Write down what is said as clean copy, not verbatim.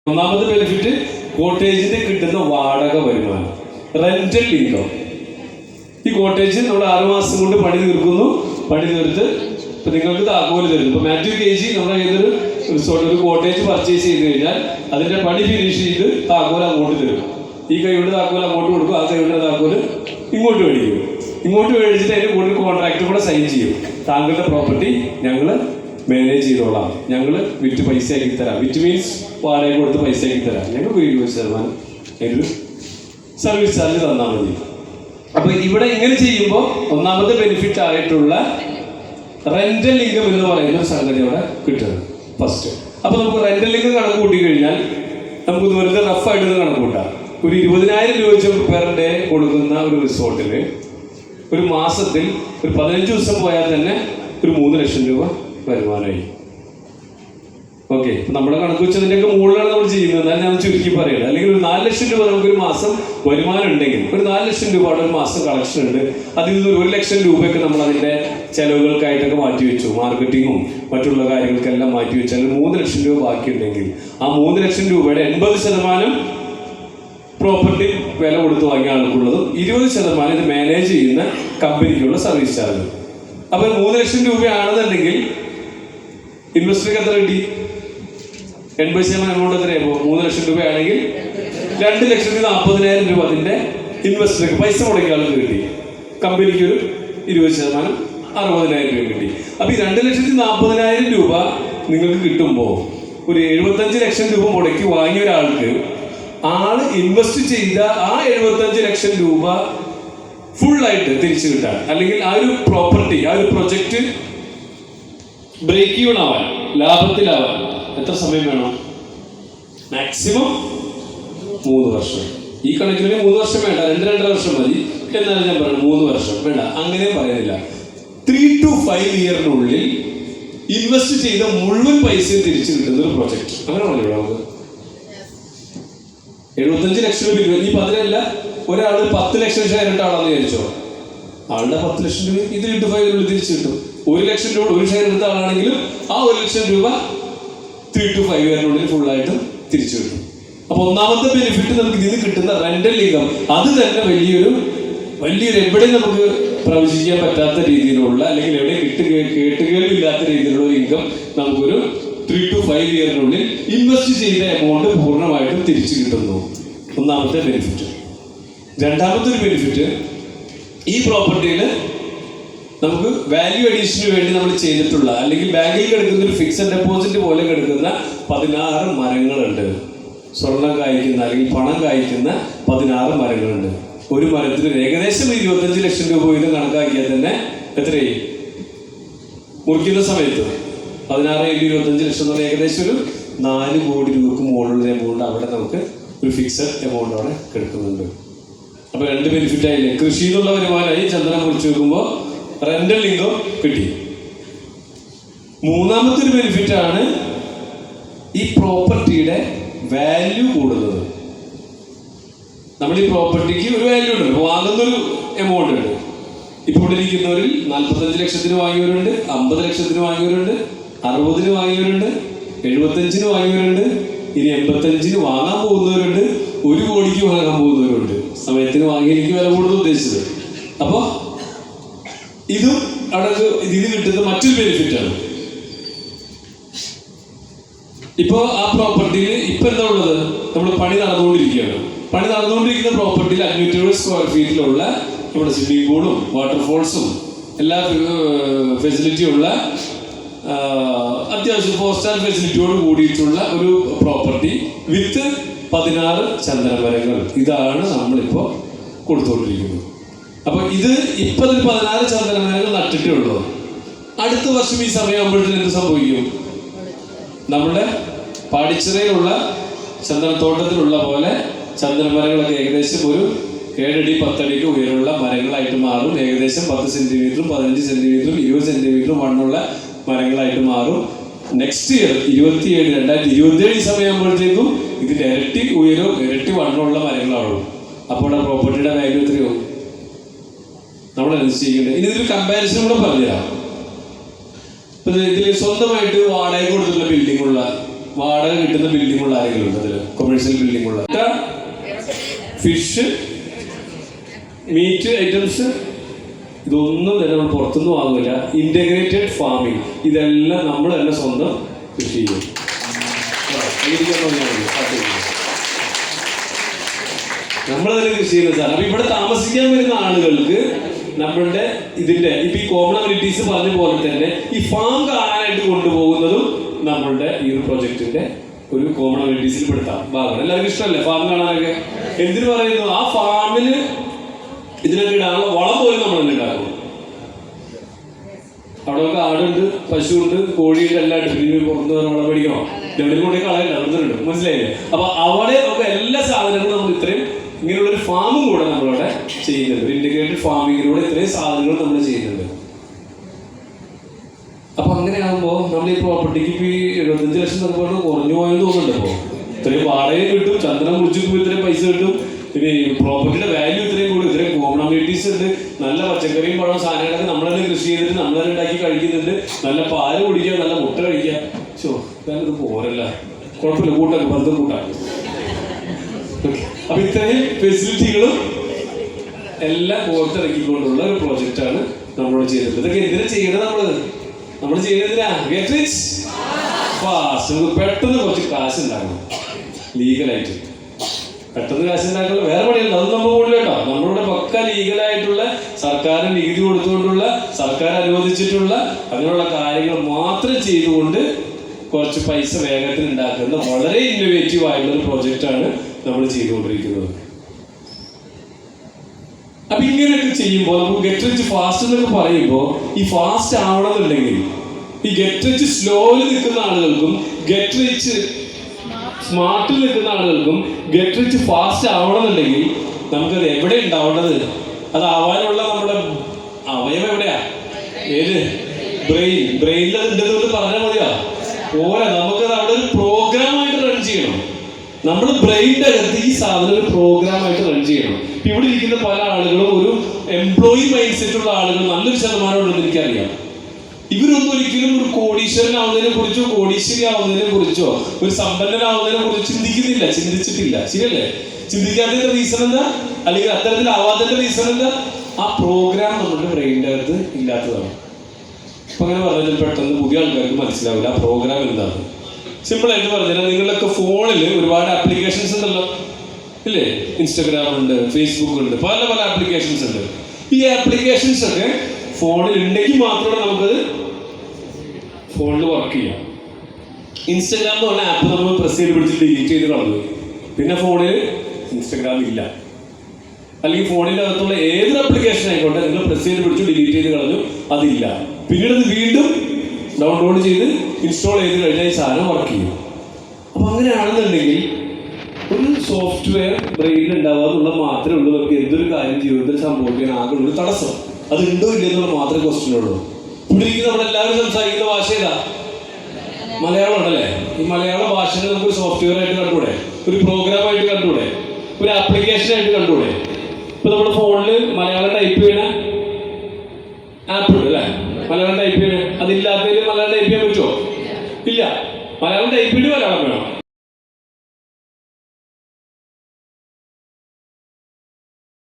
ഒന്നാമത്തെ ബെനിഫിറ്റ് കോട്ടേജിന് കിട്ടുന്ന വാടക വരുമാനം, റെന്റൽ ഇൻകം. ഈ കോട്ടേജ് നമ്മൾ 6 മാസം കൊണ്ട് പണി തീർക്കുന്നു. പണി തീർത്ത് ഇപ്പൊ നിങ്ങൾക്ക് താക്കോല് തരുന്നു. ഇപ്പൊ മാത്യു KG നമ്മുടെ ഏതൊരു റിസോർട്ട് ഒരു കോട്ടേജ് പർച്ചേസ് ചെയ്ത് കഴിഞ്ഞാൽ അതിന്റെ പണി ഫിനിഷ് ചെയ്ത് താക്കോല് അങ്ങോട്ട് തരും. ഈ കൈയുടെ താക്കോല് അങ്ങോട്ട് കൊടുക്കും, ആ കൈയുടെ താക്കോല് ഇങ്ങോട്ട് മേടിക്കും. ഇങ്ങോട്ട് മേടിച്ചിട്ട് അതിന്റെ കൂടുതൽ കോൺട്രാക്ട് കൂടെ സൈൻ ചെയ്യും. താങ്കളുടെ പ്രോപ്പർട്ടി ഞങ്ങൾ മാനേജ് ചെയ്തോളാം, ഞങ്ങൾ വിറ്റ് പൈസ ആക്കി തരാം. വിറ്റ് മീൻസ് വാടക കൊടുത്ത് പൈസ ആക്കി തരാം. ഞങ്ങൾക്ക് 20% ഒരു സർവീസ് ചാർജ് തന്നാൽ മതി. അപ്പൊ ഇവിടെ ഇങ്ങനെ ചെയ്യുമ്പോൾ ഒന്നാമത്തെ ബെനിഫിറ്റ് ആയിട്ടുള്ള റെന്റൽ ഇൻകം എന്ന് പറയുന്ന ഒരു സംഗതി അവിടെ കിട്ടുന്നത് ഫസ്റ്റ്. അപ്പൊ നമുക്ക് റെന്റൽ ഇൻകം കണക്ക് കൂട്ടി കഴിഞ്ഞാൽ നമുക്ക് വെറുതെ റഫായിട്ട് കണക്ക് കൂട്ടാം. ഒരു 20,000 രൂപ വെച്ച് പെർ ഡേ കൊടുക്കുന്ന ഒരു റിസോർട്ടിൽ ഒരു മാസത്തിൽ ഒരു 15 ദിവസം പോയാൽ തന്നെ ഒരു 3 ലക്ഷം രൂപ വരുമാനമായി. ഓക്കെ, നമ്മുടെ കണക്ക് വെച്ചതിൻ്റെയൊക്കെ മുകളിലാണ് നമ്മൾ ചെയ്യുന്നത്. എന്നാൽ ഞാൻ ചുരുക്കി പറയുന്നത്. അല്ലെങ്കിൽ ഒരു 4 ലക്ഷം രൂപ നമുക്കൊരു മാസം വരുമാനം ഉണ്ടെങ്കിൽ ഒരു 4 ലക്ഷം രൂപയുടെ ഒരു മാസം കളക്ഷൻ ഉണ്ട്. അതിൽ നിന്ന് 1 ലക്ഷം രൂപയൊക്കെ നമ്മൾ അതിൻ്റെ ചെലവുകൾക്കായിട്ടൊക്കെ മാറ്റി വെച്ചു, മാർക്കറ്റിങ്ങും മറ്റുള്ള കാര്യങ്ങൾക്കെല്ലാം മാറ്റി വെച്ചാൽ 3 ലക്ഷം രൂപ ബാക്കിയുണ്ടെങ്കിൽ ആ 3 ലക്ഷം രൂപയുടെ 80% പ്രോപ്പർട്ടി വില കൊടുത്ത് വാങ്ങിയ ആൾക്കുള്ളതും 20% ഇത് മാനേജ് ചെയ്യുന്ന കമ്പനിക്കുള്ള സർവീസ് ചാർജ്. അപ്പോൾ 3 ലക്ഷം രൂപയാണെന്നുണ്ടെങ്കിൽ ഇൻവെസ്റ്റർക്ക് എത്ര കിട്ടി? 80% എമൗണ്ട് എത്രയാകുമ്പോൾ 3 ലക്ഷം രൂപയാണെങ്കിൽ 2,40,000 രൂപ അതിൻ്റെ ഇൻവെസ്റ്റർക്ക് പൈസ മുടക്കിയ ആൾക്ക് കിട്ടി. കമ്പനിക്ക് ഒരു 20% 60,000 രൂപ കിട്ടി. അപ്പോൾ ഈ 2,40,000 രൂപ നിങ്ങൾക്ക് കിട്ടുമ്പോൾ ഒരു 75 ലക്ഷം രൂപ മുടക്കി വാങ്ങിയ ഒരാൾക്ക് ആള് ഇൻവെസ്റ്റ് ചെയ്ത ആ 75 ലക്ഷം രൂപ ഫുള്ളായിട്ട് തിരിച്ചു കിട്ടാൻ, അല്ലെങ്കിൽ ആ ഒരു പ്രോപ്പർട്ടി, ആ ഒരു പ്രൊജക്റ്റ് ബ്രേക്ക് ഈവൺ ആവാൻ, ലാഭത്തിലാവാൻ എത്ര സമയം വേണം? മാക്സിമം 3 വർഷം. ഈ കണക്കിന് 3 വർഷം വേണ്ട, 2-2.5 വർഷം മതി. എന്നാലും ഞാൻ പറഞ്ഞു 3 വർഷം വേണ്ട, അങ്ങനെ പറയുന്നില്ല. 3 to 5 ഇയറിനുള്ളിൽ ഇൻവെസ്റ്റ് ചെയ്ത മുഴുവൻ പൈസയും തിരിച്ചു കിട്ടുന്ന ഒരു പ്രൊജക്ട്. അങ്ങനെ പറഞ്ഞല്ലോ നമുക്ക് 75 ലക്ഷം രൂപ. ഈ 10 ഒരാൾ 10 ലക്ഷം ഷെയർ ഇട്ട ആളാന്ന് വിചാരിച്ചോ, ആളുടെ 10 ലക്ഷം രൂപ ഇത് 3 to 5 തിരിച്ചു കിട്ടും. 1 ലക്ഷം രൂപ ഒരു ഷെയർ എടുത്ത ആളാണെങ്കിലും ആ 1 ലക്ഷം രൂപ 3 to 5 ഇയറിനുള്ളിൽ ഫുള്ളായിട്ട് തിരിച്ചു കിട്ടും. അപ്പൊ ഒന്നാമത്തെ ബെനിഫിറ്റ് നമുക്ക് ഇതിന് കിട്ടുന്ന റെന്റൽ ഇൻകം, അത് തന്നെ വലിയൊരു എവിടെ നമുക്ക് പ്രവചിക്കാൻ പറ്റാത്ത രീതിയിലുള്ള, അല്ലെങ്കിൽ എവിടെ കേട്ടുകേൾവില്ലാത്ത രീതിയിലുള്ള ഒരു ഇൻകം നമുക്കൊരു 3 to 5 ഇയറിനുള്ളിൽ ഇൻവെസ്റ്റ് ചെയ്ത എമൗണ്ട് പൂർണ്ണമായിട്ടും തിരിച്ചു കിട്ടുന്നു. ഒന്നാമത്തെ ബെനിഫിറ്റ്. രണ്ടാമത്തെ ഒരു ബെനിഫിറ്റ്, ഈ പ്രോപ്പർട്ടിയിൽ നമുക്ക് വാല്യൂ അഡീഷന് വേണ്ടി നമ്മൾ ചെയ്തിട്ടുള്ള, അല്ലെങ്കിൽ ബാങ്കിൽ കിടക്കുന്ന ഒരു ഫിക്സഡ് ഡെപ്പോസിറ്റ് പോലെ കിടക്കുന്ന 16 മരങ്ങളുണ്ട്. സ്വർണം കായ്ക്കുന്ന അല്ലെങ്കിൽ പണം കായ്ക്കുന്ന 16 മരങ്ങളുണ്ട്. ഒരു മരത്തിന് ഏകദേശം 25 ലക്ഷം രൂപ വീതം കണക്കാക്കിയാൽ തന്നെ എത്രയായി? മുറിക്കുന്ന സമയത്ത് 16 × 25 ലക്ഷം എന്ന് പറഞ്ഞാൽ ഏകദേശം ഒരു 4 കോടി രൂപക്ക് മുകളിലുള്ള എമൗണ്ട് അവിടെ നമുക്ക് ഒരു ഫിക്സഡ് എമൗണ്ട് അവിടെ കിടക്കുന്നുണ്ട്. അപ്പൊ 2 ബെനിഫിറ്റ് ആയില്ലേ? കൃഷി എന്നുള്ള വരുമാനമായി, ചന്ദനം കുറിച്ച് വെക്കുമ്പോൾ റെന്റൽ ഇൻകം കിട്ടി. മൂന്നാമത്തെ ഒരു ബെനിഫിറ്റ് ആണ് ഈ പ്രോപ്പർട്ടിയുടെ വാല്യൂ കൂടുന്നത്. നമ്മൾ ഈ പ്രോപ്പർട്ടിക്ക് ഒരു വാല്യൂ ഉണ്ട്, വാങ്ങുന്നൊരു എമൗണ്ട് ഉണ്ട്. ഇപ്പോൾ ഇവിടെ ഇരിക്കുന്നവരിൽ 45 ലക്ഷത്തിന് വാങ്ങിയവരുണ്ട്, 50 ലക്ഷത്തിന് വാങ്ങിയവരുണ്ട്, 60-ന് വാങ്ങിയവരുണ്ട്, 75-ന് വാങ്ങിയവരുണ്ട്, ഇനി 85-ന് വാങ്ങാൻ പോകുന്നവരുണ്ട്, 1 കോടിക്ക് വാങ്ങാൻ പോകുന്നവരുണ്ട്. സമയത്തിന് വാങ്ങി എനിക്ക് വില കൂടുതൽ ഉദ്ദേശിച്ചത്. അപ്പോൾ ഇതും അവിടെ ഇതിന് കിട്ടുന്ന മറ്റൊരു ബെനിഫിറ്റാണ്. ഇപ്പോൾ ആ പ്രോപ്പർട്ടിയിൽ ഇപ്പൊ എന്താ ഉള്ളത്? നമ്മൾ പണി നടന്നുകൊണ്ടിരിക്കുകയാണ്. പണി നടന്നുകൊണ്ടിരിക്കുന്ന പ്രോപ്പർട്ടിയിൽ 570 സ്ക്വയർ ഫീറ്റിലുള്ള നമ്മുടെ സ്വിമ്മിംഗ് പൂളും വാട്ടർഫോൾസും എല്ലാ ഫെസിലിറ്റിയുള്ള അത്യാവശ്യം 4-സ്റ്റാർ ഫെസിലിറ്റിയോട് കൂടിയിട്ടുള്ള ഒരു പ്രോപ്പർട്ടി വിത്ത് 16 ചന്ദനമരങ്ങൾ. ഇതാണ് നമ്മളിപ്പോൾ കൊടുത്തുകൊണ്ടിരിക്കുന്നത്. അപ്പൊ ഇത് ഇപ്പൊ 16 ചന്ദനമരങ്ങൾ നട്ടിട്ടേ ഉള്ളൂ. അടുത്ത വർഷം ഈ സമയമാകുമ്പോഴത്തേന് എന്ത് സംഭവിക്കും? നമ്മുടെ പാടിച്ചിറയിലുള്ള ചന്ദനത്തോട്ടത്തിലുള്ള പോലെ ചന്ദനമരങ്ങളൊക്കെ ഏകദേശം ഒരു 7 അടി 10 അടിക്ക് ഉയരമുള്ള മരങ്ങളായിട്ട് മാറും. ഏകദേശം 10 സെന്റിമീറ്ററും 15 സെന്റിമീറ്ററും 20 സെന്റിമീറ്ററും വണ്ണുള്ള മരങ്ങളായിട്ട് മാറും. നെക്സ്റ്റ് ഇയർ 2027 ഈ സമയമാകുമ്പോഴത്തേക്കും ഇതിന്റെ ഇരട്ടി ഉയരവും ഇരട്ടി വണ്ണമുള്ള മരങ്ങളാവും. അപ്പോൾ ആ പ്രോപ്പർട്ടിയുടെ വാല്യൂ എത്രയോ നമ്മൾ നിശ്ചയിക്കേണ്ടത്. ഇനി ഇതൊരു കമ്പാരിസൺ കൂടെ പറഞ്ഞുതരാം. ഇതിൽ സ്വന്തമായിട്ട് വാടക കൊടുത്തിട്ടുള്ള ബിൽഡിംഗ് ഉള്ള വാടക കിട്ടുന്ന ബിൽഡിംഗ് ഉള്ള ആരെങ്കിലും ഉണ്ട് അതിൽ? കൊമേഴ്ഷ്യൽ ബിൽഡിംഗ് ഉള്ള ഫിഷ്, മീറ്റ് ഐറ്റംസ്, ഇതൊന്നും തന്നെ നമ്മൾ പുറത്തുനിന്ന് വാങ്ങില്ല. ഇന്റഗ്രേറ്റഡ് ഫാമിംഗ്, ഇതെല്ലാം നമ്മൾ തന്നെ സ്വന്തം കൃഷി ചെയ്യും. നമ്മൾ തന്നെ കൃഷി ചെയ്യുന്ന സാധനം. അപ്പൊ ഇവിടെ താമസിക്കാൻ വരുന്ന ആളുകൾക്ക് നമ്മളുടെ ഇതിന്റെ ഇപ്പൊ ഈ കോമൺ അമ്യൂണിറ്റീസ് പറഞ്ഞ പോലെ തന്നെ ഈ ഫാം കാണാനായിട്ട് കൊണ്ടുപോകുന്നതും നമ്മളുടെ ഈ ഒരു പ്രൊജക്ടിന്റെ ഒരു കോമൺ അമ്യൂണിറ്റീസിൽ പെടുത്താം ഭാഗമാണ്. എല്ലാവർക്കും ഇഷ്ടമല്ലേ ഫാം കാണാനൊക്കെ? എന്തിനു പറയുന്നു? ആ ഫാമില് ഇതിനൊക്കെ ഇടാനുള്ള വളം പോലും നമ്മൾ തന്നെ ഉണ്ടാക്കും. അവിടെയൊക്കെ ആടുണ്ട്, പശുവുണ്ട്, കോഴിയുണ്ട്, എല്ലാം ഉണ്ട്. പിന്നെ പുറത്ത് വളം മേടിക്കണോ? എവിടെയും കൊണ്ടേ കളയല്ല, അവിടുന്നുണ്ട്. മനസ്സിലായില്ലേ? അപ്പൊ അവിടെ നമുക്ക് എല്ലാ സാധനങ്ങളും നമ്മൾ ഇത്രയും ഇങ്ങനെയുള്ളൊരു ഫാമും കൂടെ നമ്മളവിടെ ചെയ്യുന്നുണ്ട്. ഒരു ഇന്റഗ്രേറ്റഡ് ഫാമിങ്ങിലൂടെ ഇത്രയും സാധനങ്ങൾ നമ്മൾ ചെയ്യുന്നുണ്ട്. അപ്പൊ അങ്ങനെയാകുമ്പോൾ നമ്മൾ ഈ പ്രോപ്പർട്ടിക്ക് ഇപ്പൊ 75 ലക്ഷം അതുപോലെ കുറഞ്ഞു പോയെന്ന് തോന്നുന്നുണ്ട്. അപ്പോ ഇത്രയും വാടകയും കിട്ടും, ചന്ദനം കുറിച്ചിട്ട് ഇത്രയും പൈസ കിട്ടും, പിന്നെ പ്രോപ്പർട്ടിയുടെ വാല്യൂ ഇത്രയും കൂടും, ഇത്രയും കോമൺ അമ്യൂണിറ്റീസ് ഉണ്ട്, നല്ല പച്ചക്കറിയും പഴവും സാധനങ്ങളൊക്കെ നമ്മൾ തന്നെ കൃഷി ചെയ്തിട്ട് നമ്മൾ തന്നെ ഉണ്ടാക്കി കഴിക്കുന്നുണ്ട്, നല്ല പാല് കുടിക്കുക, നല്ല മുട്ട കഴിക്കുക. ഇത് പോരല്ല, കുഴപ്പമില്ല, കൂട്ടൊക്കെ വെറുതെ കൂട്ടാക്കി. അപ്പൊ ഇത്രയും ഫെസിലിറ്റികളും എല്ലാം പുറത്തിറക്കിക്കൊണ്ടുള്ള ഒരു പ്രോജക്റ്റാണ് നമ്മൾ ചെയ്തത്. ഇതൊക്കെ എന്തിനാ ചെയ്യണത്? നമ്മൾ ചെയ്യുന്നതിനാ ഗെറ്റ് റിച്ച് ഫാസ്റ്റ്. നമുക്ക് പെട്ടെന്ന് കുറച്ച് കാശ് ഉണ്ടാക്കണം, ലീഗലായിട്ട് പെട്ടെന്ന് കാശ് ഉണ്ടാക്കണം. വേറെ പണിയല്ല, അത് നമ്മൾ കൂടുതൽ കേട്ടോ. നമ്മളുടെ പക്ക ലീഗലായിട്ടുള്ള സർക്കാരിന് നികുതി കൊടുത്തുകൊണ്ടുള്ള സർക്കാർ അനുവദിച്ചിട്ടുള്ള അങ്ങനെയുള്ള കാര്യങ്ങൾ മാത്രം ചെയ്തുകൊണ്ട് കുറച്ച് പൈസ വേഗത്തിൽ ഉണ്ടാക്കുന്ന വളരെ ഇന്നോവേറ്റീവ് ആയിട്ടുള്ള ഒരു പ്രോജക്റ്റാണ് നമ്മൾ ചെയ്തുകൊണ്ടിരിക്കുന്നത്. അപ്പൊ ഇങ്ങനെയൊക്കെ ചെയ്യുമ്പോൾ നമുക്ക് ഗെറ്റ് റിച്ച് ഫാസ്റ്റ് എന്നൊക്കെ പറയുമ്പോൾ ഈ ഫാസ്റ്റ് ആവണമെന്നുണ്ടെങ്കിൽ ഈ ഗെറ്റ് റിച്ച് സ്ലോയിൽ നിൽക്കുന്ന ആളുകൾക്കും ഗെറ്റ് റിച്ച് സ്മാർട്ടിൽ നിൽക്കുന്ന ആളുകൾക്കും ഗെറ്റ് റിച്ച് ഫാസ്റ്റ് ആവണമെന്നുണ്ടെങ്കിൽ നമുക്കത് എവിടെ ഉണ്ടാവേണ്ടത്? അത് ആവാനുള്ള നമ്മുടെ അവയവം എവിടെയാ? ഏത്? ബ്രെയിനിൽ അത് ഉണ്ടെന്ന് പറഞ്ഞാൽ മതിയാ പോരാ. നമുക്കത് അവിടെ ഒരു പ്രോഗ്രാമായിട്ട് റൺ ചെയ്യണം. നമ്മൾ ബ്രെയിനിന്റെ അകത്ത് ഈ സാധനം ഒരു പ്രോഗ്രാമായിട്ട് റൺ ചെയ്യണം. ഇവിടെ ഇരിക്കുന്ന പല ആളുകളും ഒരു എംപ്ലോയി മൈൻഡ് സെറ്റ് ഉള്ള ആളുകൾ നല്ലൊരു ശതമാനം ഉണ്ടെന്ന് എനിക്കറിയാം. ഇവരൊന്നും ഒരിക്കലും ഒരു കോടീശ്വരനാവുന്നതിനെ കുറിച്ചോ കോടീശ്വരി ആവുന്നതിനെ കുറിച്ചോ ഒരു സമ്പന്നനാവുന്നതിനെ കുറിച്ച് ചിന്തിച്ചിട്ടില്ല. ശരിയല്ലേ? ചിന്തിക്കാത്തതിന്റെ റീസൺ എന്താ? അല്ലെങ്കിൽ അത്തരത്തിലാവാത്തതിന്റെ റീസൺ എന്താ? ആ പ്രോഗ്രാം നമ്മുടെ ബ്രെയിനിന്റെ അകത്ത് ഇല്ലാത്തതാണ്. അപ്പൊ അങ്ങനെ പറഞ്ഞാൽ പെട്ടെന്ന് പുതിയ ആൾക്കാർക്ക് മനസ്സിലാവില്ല ആ പ്രോഗ്രാം എന്താണ്. സിമ്പിൾ ആയിട്ട് പറഞ്ഞാൽ നിങ്ങളുടെയൊക്കെ ഫോണിൽ ഒരുപാട് ആപ്ലിക്കേഷൻസ് ഉണ്ടല്ലോ, ഇല്ലേ? ഇൻസ്റ്റാഗ്രാം ഉണ്ട്, ഫേസ്ബുക്ക് ഉണ്ട്, പല പല ആപ്ലിക്കേഷൻസ് ഉണ്ട്. ഈ ആപ്ലിക്കേഷൻസ് ഒക്കെ ഫോണിൽ ഉണ്ടെങ്കിൽ മാത്രമേ നമുക്കത് ഫോണിൽ വർക്ക് ചെയ്യാം. ഇൻസ്റ്റാഗ്രാം എന്ന് പറഞ്ഞ ആപ്പ് നമ്മൾ പ്രസ് ചെയ്ത് പിടിച്ച് ഡിലീറ്റ് ചെയ്ത് കളഞ്ഞു, പിന്നെ ഫോണിൽ ഇൻസ്റ്റാഗ്രാം ഇല്ല. അല്ലെങ്കിൽ ഫോണിൻ്റെ അകത്തുള്ള ഏതൊരു ആപ്ലിക്കേഷൻ ആയിക്കോട്ടെ നിങ്ങൾ പ്രസ് ചെയ്ത് പിടിച്ചു ഡിലീറ്റ് ചെയ്ത് കളഞ്ഞു, അതില്ല. പിന്നീട് അത് വീണ്ടും ഡൗൺലോഡ് ചെയ്ത് ഇൻസ്റ്റാൾ ചെയ്ത് കഴിഞ്ഞാൽ ഈ സാധനം വർക്ക് ചെയ്യും. അപ്പൊ അങ്ങനെയാണെന്നുണ്ടെങ്കിൽ ഒരു സോഫ്റ്റ്വെയർ ബ്രെയിനിൽ ഉണ്ടാവാതുള്ള മാത്രമേ ഉള്ളൂ നമുക്ക് എന്തൊരു കാര്യം ജീവിതത്തിൽ സംഭവിക്കാൻ ആകെ ഒരു തടസ്സം. അത് ഉണ്ടോ ഇല്ലെന്നുള്ള മാത്രമേ ക്വസ്റ്റ്യൻ ഉള്ളൂ. ഇവിടെ ഇരിക്കുന്ന നമ്മളെല്ലാവരും സംസാരിക്കുന്ന ഭാഷ ഏതാ? മലയാളം ഉണ്ടല്ലേ? ഈ മലയാള ഭാഷയെ നമുക്ക് സോഫ്റ്റ്വെയർ ആയിട്ട് കണ്ടുകൂടെ? ഒരു പ്രോഗ്രാം ആയിട്ട് കണ്ടുകൂടെ? ഒരു ആപ്ലിക്കേഷൻ ആയിട്ട് കണ്ടുകൂടെ? ഇപ്പൊ നമ്മുടെ ഫോണിൽ മലയാളം ടൈപ്പ് ചെയ്യണ ആപ്പ് ഉണ്ട് അല്ലേ? മലയാളം ടൈപ്പ് ചെയ്യണേ. അതില്ലാത്തതിൽ മലയാളം ടൈപ്പ് ചെയ്യാൻ പറ്റുമോ? ഇല്ല. മലയാളം ടൈപ്പ് ചെയ്ത് മലയാളം വേണം.